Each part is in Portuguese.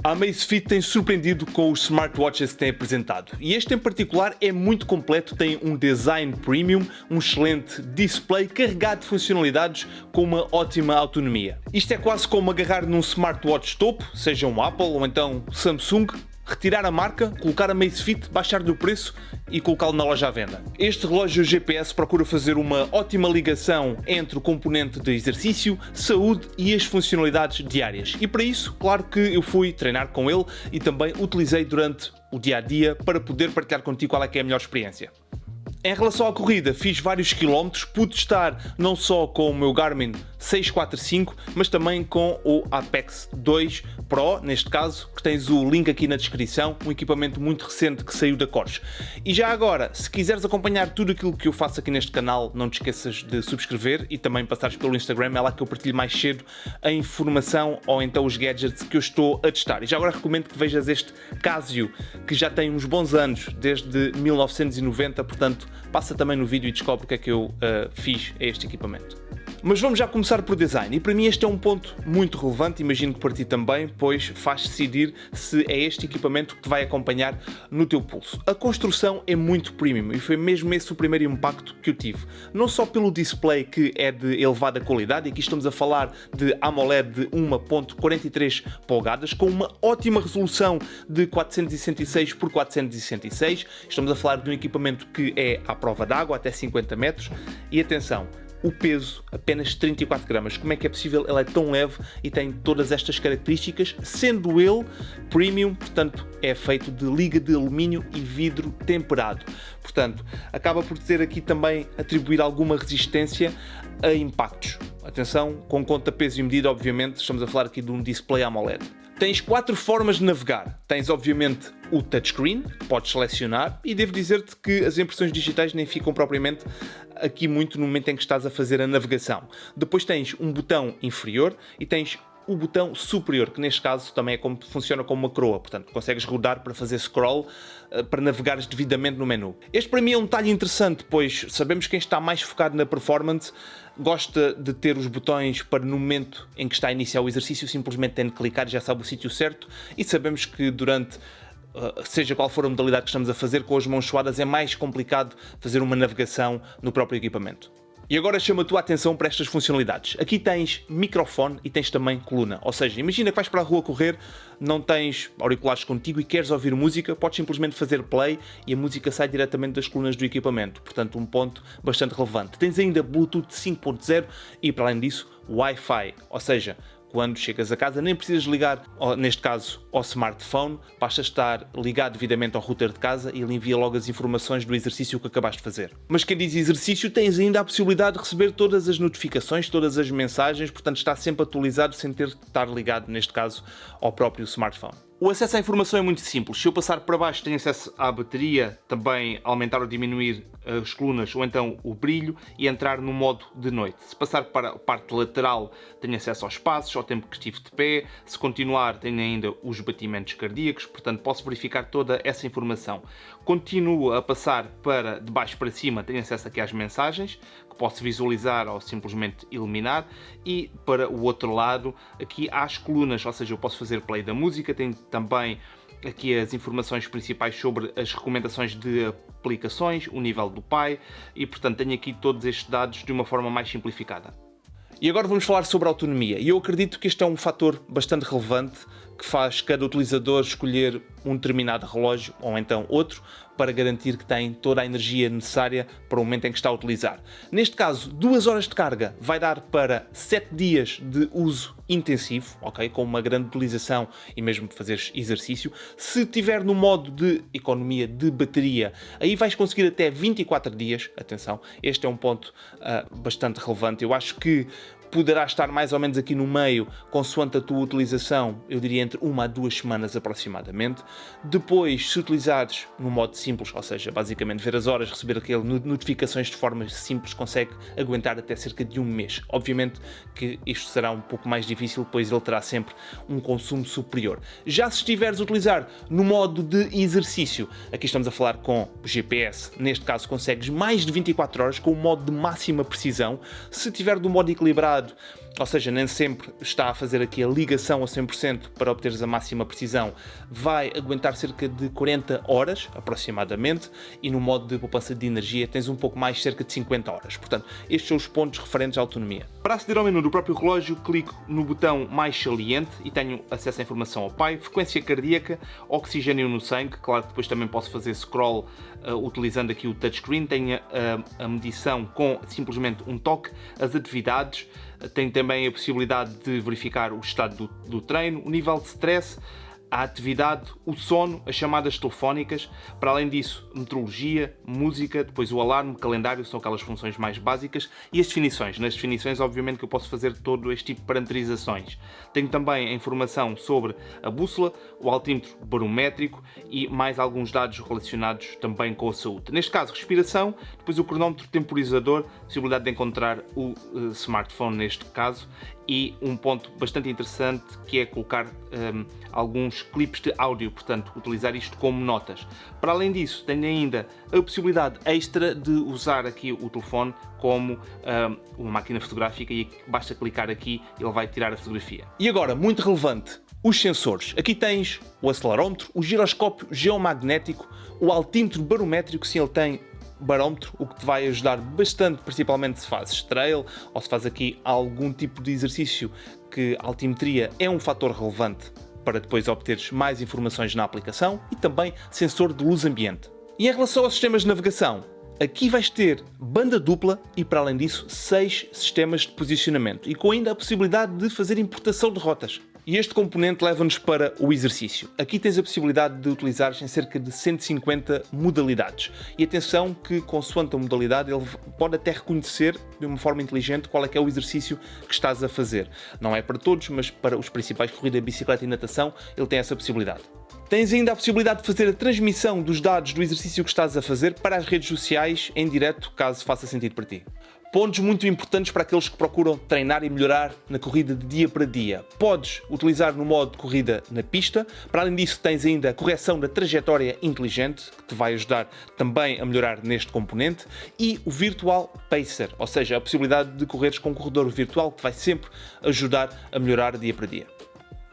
A Amazfit tem surpreendido com os smartwatches que tem apresentado, e este em particular é muito completo, tem um design premium, um excelente display carregado de funcionalidades com uma ótima autonomia. Isto é quase como agarrar num smartwatch topo, seja um Apple ou então Samsung, retirar a marca, colocar a Amazfit, baixar-lhe o preço e colocá-lo na loja à venda. Este relógio GPS procura fazer uma ótima ligação entre o componente de exercício, saúde e as funcionalidades diárias. E para isso, claro que eu fui treinar com ele e também utilizei durante o dia-a-dia para poder partilhar contigo qual é que é a melhor experiência. Em relação à corrida, fiz vários quilómetros, pude estar não só com o meu Garmin 645, mas também com o Apex 2 Pro, neste caso, que tens o link aqui na descrição, um equipamento muito recente que saiu da Coros. E já agora, se quiseres acompanhar tudo aquilo que eu faço aqui neste canal, não te esqueças de subscrever e também passares pelo Instagram, é lá que eu partilho mais cedo a informação ou então os gadgets que eu estou a testar. E já agora recomendo que vejas este Casio, que já tem uns bons anos, desde 1990, portanto, passa também no vídeo e descobre o que é que eu fiz a este equipamento. Mas vamos já começar por design, e para mim este é um ponto muito relevante, imagino que para ti também, pois faz decidir se é este equipamento que te vai acompanhar no teu pulso. A construção é muito premium e foi mesmo esse o primeiro impacto que eu tive. Não só pelo display, que é de elevada qualidade, e aqui estamos a falar de AMOLED de 1.43 polegadas, com uma ótima resolução de 466 por 466, estamos a falar de um equipamento que é à prova d'água, até 50 metros, e atenção, o peso, apenas 34 gramas. Como é que é possível? Ele é tão leve e tem todas estas características, sendo ele premium, portanto é feito de liga de alumínio e vidro temperado. Portanto, acaba por ter aqui também atribuir alguma resistência a impactos. Atenção, com conta, peso e medida, obviamente, estamos a falar aqui de um display AMOLED. Tens 4 formas de navegar. Tens, obviamente, o touchscreen, que podes selecionar, e devo dizer-te que as impressões digitais nem ficam propriamente aqui muito no momento em que estás a fazer a navegação. Depois tens um botão inferior e tens o botão superior, que neste caso também é como funciona como uma coroa, portanto consegues rodar para fazer scroll, para navegares devidamente no menu. Este para mim é um detalhe interessante, pois sabemos que quem está mais focado na performance gosta de ter os botões para no momento em que está a iniciar o exercício simplesmente tem de clicar e já sabe o sítio certo, e sabemos que durante seja qual for a modalidade que estamos a fazer, com as mãos suadas é mais complicado fazer uma navegação no próprio equipamento. E agora chama a tua atenção para estas funcionalidades. Aqui tens microfone e tens também coluna. Ou seja, imagina que vais para a rua correr, não tens auriculares contigo e queres ouvir música, podes simplesmente fazer play e a música sai diretamente das colunas do equipamento. Portanto, um ponto bastante relevante. Tens ainda Bluetooth 5.0 e, para além disso, Wi-Fi. Ou seja, quando chegas a casa nem precisas ligar, neste caso, ao smartphone, basta estar ligado devidamente ao router de casa e ele envia logo as informações do exercício que acabaste de fazer. Mas quem diz exercício, tens ainda a possibilidade de receber todas as notificações, todas as mensagens, portanto está sempre atualizado sem ter de estar ligado, neste caso, ao próprio smartphone. O acesso à informação é muito simples. Se eu passar para baixo tenho acesso à bateria, também aumentar ou diminuir as colunas ou então o brilho e entrar no modo de noite. Se passar para a parte lateral tenho acesso aos passos, ao tempo que estive de pé. Se continuar tenho ainda os batimentos cardíacos, portanto posso verificar toda essa informação. Continuo a passar para de baixo para cima, tenho acesso aqui às mensagens, que posso visualizar ou simplesmente eliminar, e para o outro lado aqui há as colunas, ou seja, eu posso fazer play da música, tenho também aqui as informações principais sobre as recomendações de aplicações, o nível do pai, e portanto tenho aqui todos estes dados de uma forma mais simplificada. E agora vamos falar sobre a autonomia, e eu acredito que este é um fator bastante relevante que faz cada utilizador escolher um determinado relógio ou então outro para garantir que tem toda a energia necessária para o momento em que está a utilizar. Neste caso, 2 horas de carga vai dar para 7 dias de uso intensivo, ok? Com uma grande utilização e mesmo fazeres exercício. Se tiver no modo de economia de bateria, aí vais conseguir até 24 dias, atenção, este é um ponto bastante relevante. Eu acho que poderá estar mais ou menos aqui no meio, consoante a tua utilização, eu diria entre 1 a 2 semanas aproximadamente. Depois, se utilizares no modo simples, ou seja, basicamente ver as horas, receber aquelas notificações de forma simples, consegue aguentar até cerca de 1 mês. Obviamente que isto será um pouco mais difícil, pois ele terá sempre um consumo superior. Já se estiveres a utilizar no modo de exercício, aqui estamos a falar com GPS, neste caso consegues mais de 24 horas com o modo de máxima precisão. Se tiver do modo equilibrado, ou seja, nem sempre está a fazer aqui a ligação a 100% para obteres a máxima precisão, vai aguentar cerca de 40 horas, aproximadamente, e no modo de poupança de energia tens um pouco mais, cerca de 50 horas. Portanto, estes são os pontos referentes à autonomia. Para aceder ao menu do próprio relógio, clico no botão mais saliente e tenho acesso à informação ao pai, frequência cardíaca, oxigênio no sangue, claro que depois também posso fazer scroll utilizando aqui o touchscreen, tenho a medição com simplesmente um toque, as atividades, tenho também a possibilidade de verificar o estado do treino, o nível de stress, a atividade, o sono, as chamadas telefónicas. Para além disso, meteorologia, música, depois o alarme, calendário, são aquelas funções mais básicas, e as definições. Nas definições, obviamente, que eu posso fazer todo este tipo de parametrizações. Tenho também a informação sobre a bússola, o altímetro barométrico e mais alguns dados relacionados também com a saúde. Neste caso, respiração, depois o cronómetro temporizador, possibilidade de encontrar o smartphone neste caso, e um ponto bastante interessante que é colocar alguns clipes de áudio, portanto, utilizar isto como notas. Para além disso, tenho ainda a possibilidade extra de usar aqui o telefone como uma máquina fotográfica, e basta clicar aqui e ele vai tirar a fotografia. E agora, muito relevante, os sensores. Aqui tens o acelerómetro, o giroscópio geomagnético, o altímetro barométrico, se ele tem barómetro, o que te vai ajudar bastante, principalmente se fazes trail ou se faz aqui algum tipo de exercício que a altimetria é um fator relevante para depois obteres mais informações na aplicação, e também sensor de luz ambiente. E em relação aos sistemas de navegação, aqui vais ter banda dupla e, para além disso, 6 sistemas de posicionamento, e com ainda a possibilidade de fazer importação de rotas. E este componente leva-nos para o exercício. Aqui tens a possibilidade de utilizar em cerca de 150 modalidades. E atenção que, consoante a modalidade, ele pode até reconhecer de uma forma inteligente qual é que é o exercício que estás a fazer. Não é para todos, mas para os principais, corrida, bicicleta e natação, ele tem essa possibilidade. Tens ainda a possibilidade de fazer a transmissão dos dados do exercício que estás a fazer para as redes sociais em direto, caso faça sentido para ti. Pontos muito importantes para aqueles que procuram treinar e melhorar na corrida de dia para dia. Podes utilizar no modo de corrida na pista. Para além disso, tens ainda a correção da trajetória inteligente, que te vai ajudar também a melhorar neste componente, e o Virtual Pacer, ou seja, a possibilidade de correres com um corredor virtual, que te vai sempre ajudar a melhorar dia para dia.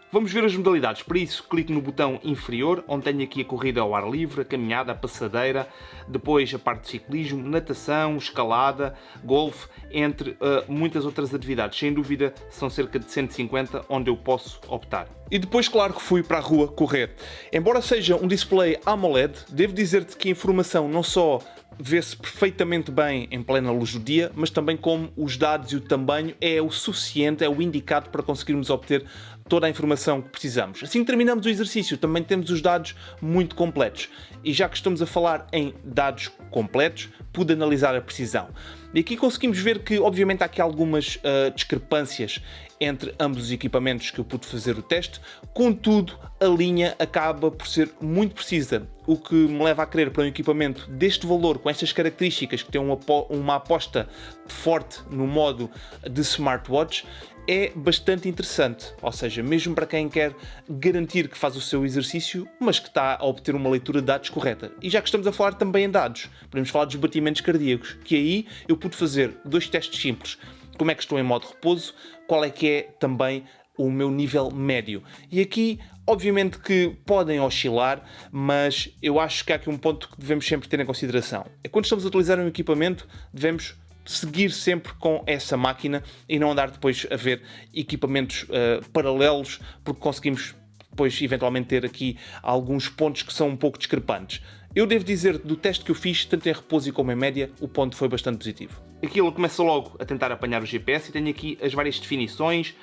Vamos ver as modalidades. Para isso, clico no botão inferior, onde tenho aqui a corrida ao ar livre, a caminhada, a passadeira, depois a parte de ciclismo, natação, escalada, golfe, entre muitas outras atividades. Sem dúvida, são cerca de 150 onde eu posso optar. E depois, claro que fui para a rua correr. Embora seja um display AMOLED, devo dizer-te que a informação não só vê-se perfeitamente bem em plena luz do dia, mas também como os dados e o tamanho é o suficiente, é o indicado para conseguirmos obter toda a informação que precisamos. Assim que terminamos o exercício, também temos os dados muito completos. E já que estamos a falar em dados completos, pude analisar a precisão. E aqui conseguimos ver que, obviamente, há aqui algumas discrepâncias entre ambos os equipamentos que eu pude fazer o teste, contudo, a linha acaba por ser muito precisa, o que me leva a crer para um equipamento deste valor, com estas características, que tem uma aposta forte no modo de smartwatch, é bastante interessante. Ou seja, mesmo para quem quer garantir que faz o seu exercício, mas que está a obter uma leitura de dados correta. E já que estamos a falar também em dados, podemos falar dos batimentos cardíacos, que aí eu pude fazer 2 testes simples. Como é que estou em modo repouso, qual é que é também o meu nível médio. E aqui, obviamente que podem oscilar, mas eu acho que há aqui um ponto que devemos sempre ter em consideração. É quando estamos a utilizar um equipamento, devemos seguir sempre com essa máquina e não andar depois a ver equipamentos paralelos, porque conseguimos depois eventualmente ter aqui alguns pontos que são um pouco discrepantes. Eu devo dizer, do teste que eu fiz, tanto em repouso como em média, o ponto foi bastante positivo. Aqui ele começa logo a tentar apanhar o GPS e tenho aqui as várias definições,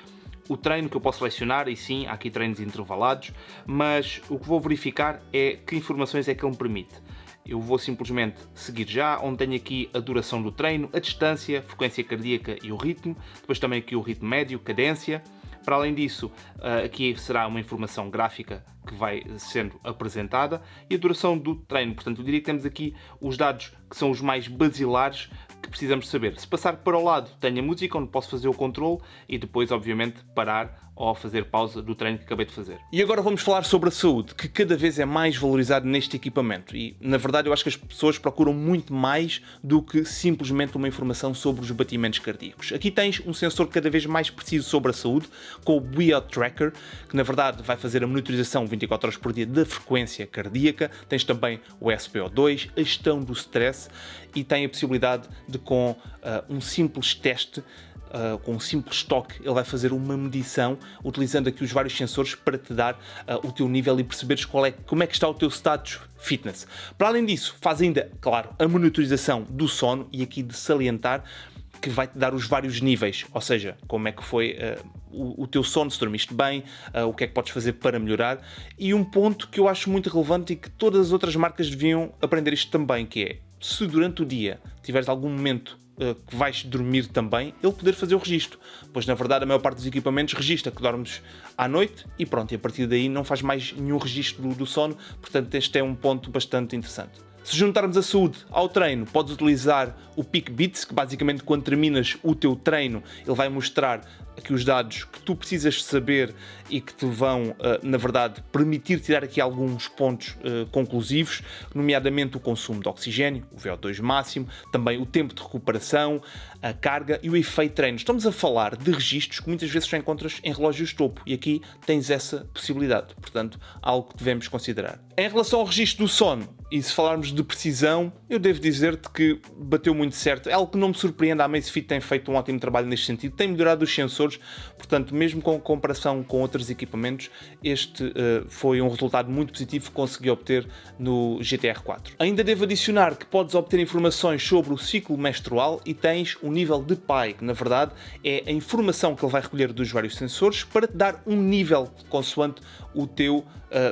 o treino que eu posso selecionar, e sim, há aqui treinos intervalados, mas o que vou verificar é que informações é que ele me permite. Eu vou simplesmente seguir já, onde tenho aqui a duração do treino, a distância, frequência cardíaca e o ritmo, depois também aqui o ritmo médio, cadência. Para além disso, aqui será uma informação gráfica que vai sendo apresentada e a duração do treino. Portanto, eu diria que temos aqui os dados que são os mais basilares que precisamos saber. Se passar para o lado, tenho a música onde posso fazer o controle e depois, obviamente, parar ou fazer pausa do treino que acabei de fazer. E agora vamos falar sobre a saúde, que cada vez é mais valorizado neste equipamento. E, na verdade, eu acho que as pessoas procuram muito mais do que simplesmente uma informação sobre os batimentos cardíacos. Aqui tens um sensor cada vez mais preciso sobre a saúde, com o Biot Tracker, que na verdade vai fazer a monitorização 24 horas por dia da frequência cardíaca. Tens também o SpO2, a gestão do stress e tem a possibilidade de, com um simples teste, com um simples toque, ele vai fazer uma medição utilizando aqui os vários sensores para te dar o teu nível e perceberes como é que está o teu status fitness. Para além disso, faz ainda, claro, a monitorização do sono e aqui de salientar que vai-te dar os vários níveis, ou seja, como é que foi o teu sono, se dormiste bem, o que é que podes fazer para melhorar. E um ponto que eu acho muito relevante e que todas as outras marcas deviam aprender isto também, que é, se durante o dia tiveres algum momento que vais dormir também, ele poder fazer o registro, pois na verdade a maior parte dos equipamentos registra que dormes à noite e pronto, e a partir daí não faz mais nenhum registro do sono, portanto este é um ponto bastante interessante. Se juntarmos a saúde ao treino, podes utilizar o Peak Beats, que basicamente quando terminas o teu treino, ele vai mostrar aqui os dados que tu precisas saber e que te vão, na verdade, permitir tirar aqui alguns pontos conclusivos, nomeadamente o consumo de oxigênio, o VO2 máximo, também o tempo de recuperação, a carga e o efeito treino. Estamos a falar de registros que muitas vezes só encontras em relógios topo e aqui tens essa possibilidade, portanto, algo que devemos considerar. Em relação ao registro do sono, e se falarmos de precisão, eu devo dizer-te que bateu muito certo. É algo que não me surpreende, a Amazfit tem feito um ótimo trabalho neste sentido, tem melhorado os sensores, portanto, mesmo com comparação com outros equipamentos, este foi um resultado muito positivo que consegui obter no GTR 4. Ainda devo adicionar que podes obter informações sobre o ciclo menstrual e tens o nível de PAI, que na verdade é a informação que ele vai recolher dos vários sensores para te dar um nível consoante o teu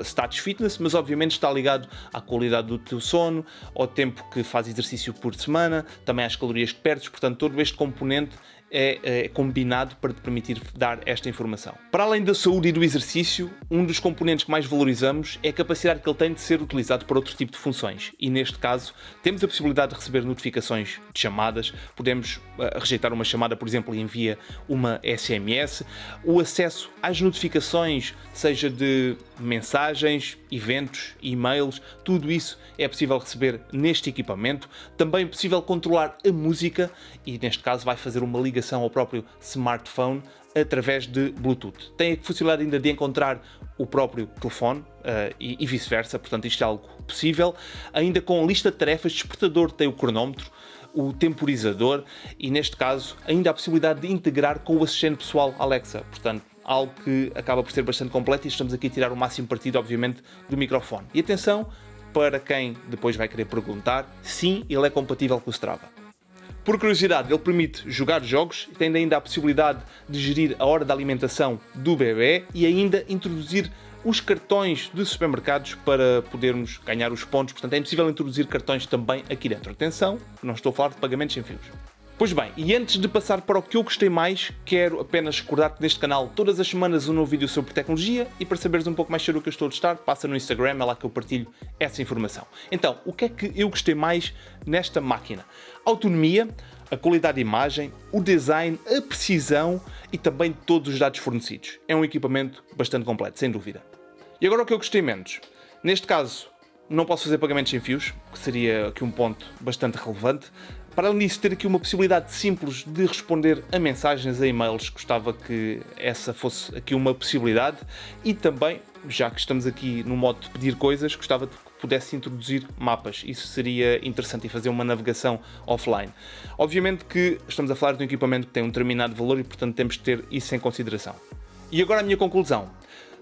status fitness, mas obviamente está ligado à qualidade do teu sono, ao tempo que faz exercício por semana, também às calorias que perdes, portanto todo este componente é combinado para te permitir dar esta informação. Para além da saúde e do exercício, um dos componentes que mais valorizamos é a capacidade que ele tem de ser utilizado para outro tipo de funções. E neste caso, temos a possibilidade de receber notificações de chamadas, podemos rejeitar uma chamada, por exemplo, e envia uma SMS, o acesso às notificações, seja de mensagens, eventos, e-mails, tudo isso é possível receber neste equipamento. Também é possível controlar a música e neste caso vai fazer uma ligação ao próprio smartphone através de Bluetooth. Tem a funcionalidade ainda de encontrar o próprio telefone e vice-versa, portanto isto é algo possível. Ainda com lista de tarefas, despertador tem o cronómetro, o temporizador e neste caso ainda a possibilidade de integrar com o assistente pessoal Alexa, portanto algo que acaba por ser bastante completo e estamos aqui a tirar o máximo partido, obviamente, do microfone. E atenção, para quem depois vai querer perguntar, sim, ele é compatível com o Strava. Por curiosidade, ele permite jogar jogos, tem ainda a possibilidade de gerir a hora da alimentação do bebê e ainda introduzir os cartões de supermercados para podermos ganhar os pontos. Portanto, é possível introduzir cartões também aqui dentro. Atenção, não estou a falar de pagamentos sem fios. Pois bem, e antes de passar para o que eu gostei mais, quero apenas recordar-te neste canal todas as semanas um novo vídeo sobre tecnologia e para saberes um pouco mais sobre o que eu estou a testar, passa no Instagram, é lá que eu partilho essa informação. Então, o que é que eu gostei mais nesta máquina? A autonomia, a qualidade de imagem, o design, a precisão e também todos os dados fornecidos. É um equipamento bastante completo, sem dúvida. E agora o que eu gostei menos? Neste caso, não posso fazer pagamentos sem fios, que seria aqui um ponto bastante relevante. Para além disso, ter aqui uma possibilidade simples de responder a mensagens, a e-mails, gostava que essa fosse aqui uma possibilidade. E também, já que estamos aqui no modo de pedir coisas, gostava de que pudesse introduzir mapas. Isso seria interessante e fazer uma navegação offline. Obviamente que estamos a falar de um equipamento que tem um determinado valor e, portanto, temos de ter isso em consideração. E agora a minha conclusão.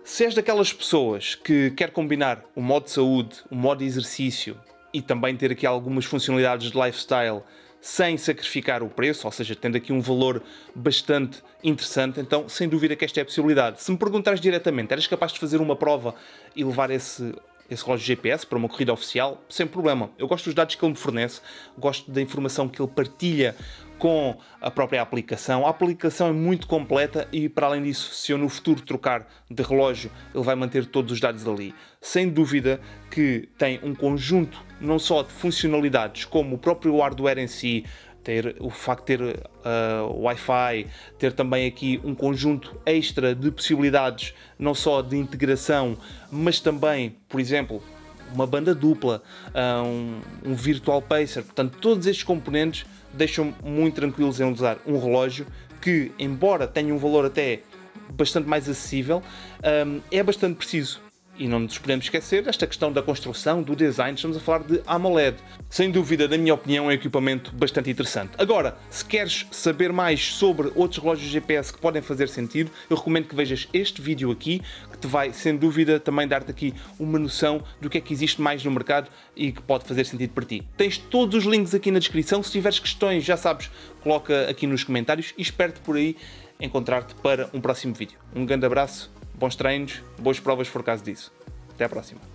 Se és daquelas pessoas que quer combinar o modo de saúde, o modo de exercício e também ter aqui algumas funcionalidades de lifestyle sem sacrificar o preço, ou seja, tendo aqui um valor bastante interessante, então sem dúvida que esta é a possibilidade. Se me perguntares diretamente, eras capaz de fazer uma prova e levar esse relógio GPS para uma corrida oficial? Sem problema. Eu gosto dos dados que ele me fornece, gosto da informação que ele partilha com a própria aplicação. A aplicação é muito completa e, para além disso, se eu no futuro trocar de relógio, ele vai manter todos os dados ali. Sem dúvida que tem um conjunto não só de funcionalidades, como o próprio hardware em si, ter o facto de ter Wi-Fi, ter também aqui um conjunto extra de possibilidades, não só de integração, mas também, por exemplo, uma banda dupla, um virtual pacer. Portanto, todos estes componentes deixam muito tranquilos em usar um relógio que, embora tenha um valor até bastante mais acessível, é bastante preciso. E não nos podemos esquecer desta questão da construção, do design. Estamos a falar de AMOLED. Sem dúvida, na minha opinião, é um equipamento bastante interessante. Agora, se queres saber mais sobre outros relógios GPS que podem fazer sentido, eu recomendo que vejas este vídeo aqui, que te vai, sem dúvida, também dar-te aqui uma noção do que é que existe mais no mercado e que pode fazer sentido para ti. Tens todos os links aqui na descrição. Se tiveres questões, já sabes, coloca aqui nos comentários e espero-te por aí encontrar-te para um próximo vídeo. Um grande abraço. Bons treinos, boas provas se for caso disso. Até à próxima.